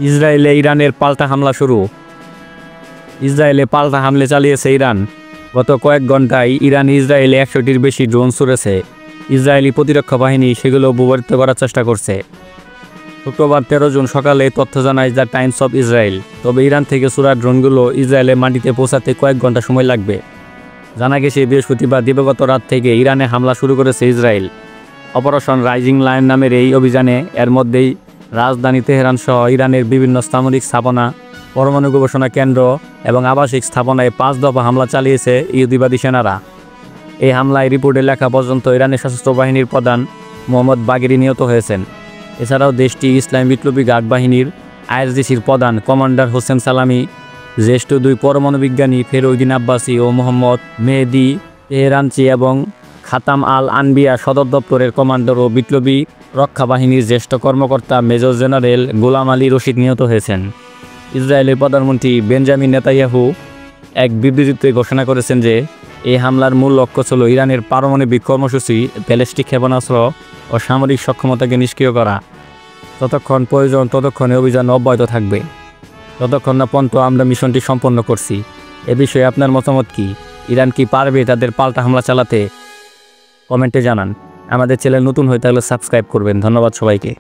ইসরায়েলে ইরানের পাল্টা হামলা শুরু। ইসরায়েলে পাল্টা হামলা চালিয়েছে ইরান। গত কয়েক ঘন্টায় ইরান ইসরায়েলে 100টির বেশি ড্রোন ছুড়েছে। ইসরায়েলি প্রতিরক্ষা বাহিনী সেগুলো ভূপাতিত করার চেষ্টা করছে। শুক্রবার 13 জুন সকালে তথ্য জানায় দ্য টাইমস অফ ইসরায়েল। তবে ইরান থেকে ছোড়া ড্রোনগুলো ইসরায়েলের মাটিতে পৌঁছাতে কয়েক ঘন্টা সময় লাগবে। জানা গেছে বৃহস্পতিবার দিবাগত রাত থেকে ইরানে হামলা শুরু করেছে ইসরায়েল। অপারেশন রাইজিং লায়ন নামের এই অভিযানে এর মধ্যেই রাজধানী তেহরান সহ ইরানের বিভিন্ন সামরিক স্থাপনা, পরমাণু গবেষণা কেন্দ্র এবং আবাসিক স্থাপনায় 5 দফা হামলা চালিয়েছে ইহুদিবাদী সেনারা। এই হামলায় রিপোর্টে লেখা পর্যন্ত ইরানের সশস্ত্র বাহিনীর প্রধান মোহাম্মদ বাগেরি নিহত হয়েছেন। এছাড়াও দেশটি ইসলামী বিপ্লবী গার্ড বাহিনীর IRGCর প্রধান কমান্ডার হোসেন সালামি, জ্যেষ্ঠ 2 পরমাণু বিজ্ঞানী ফেরউদ্দিন আব্বাসী ও মোহাম্মদ মেহেদি তেহরানচি এবং খাতাম আল আনবিয়া সদর দপ্তরের কমান্ডার ও বিপ্লবী রক্ষা বাহিনীর জ্যেষ্ঠ কর্মকর্তা মেজর জেনারেল গোলাম আলী রশিদ নিহত হয়েছেন। ইসরায়েলের প্রধানমন্ত্রী বেঞ্জামিন নেতানিয়াহু এক বিবৃতিতে ঘোষণা করেছেন যে এই হামলার মূল লক্ষ্য ছিল ইরানের পারমাণবিক কর্মসূচি, ব্যালিস্টিক ক্ষেপণাস্ত্র ও সামরিক সক্ষমতাকে নিষ্ক্রিয় করা। যতক্ষণ প্রয়োজন ততক্ষণে অভিযান অব্যাহত থাকবে, যতক্ষণ না পর্যন্ত আমরা মিশনটি সম্পন্ন করছি। এ বিষয়ে আপনার মতামত কি? ইরান কি পারবে তাদের পাল্টা হামলা চালাতে? কমেন্টে জানান। আমাদের চ্যানেল নতুন হয়ে থাকলে সাবস্ক্রাইব করবেন। ধন্যবাদ সবাইকে।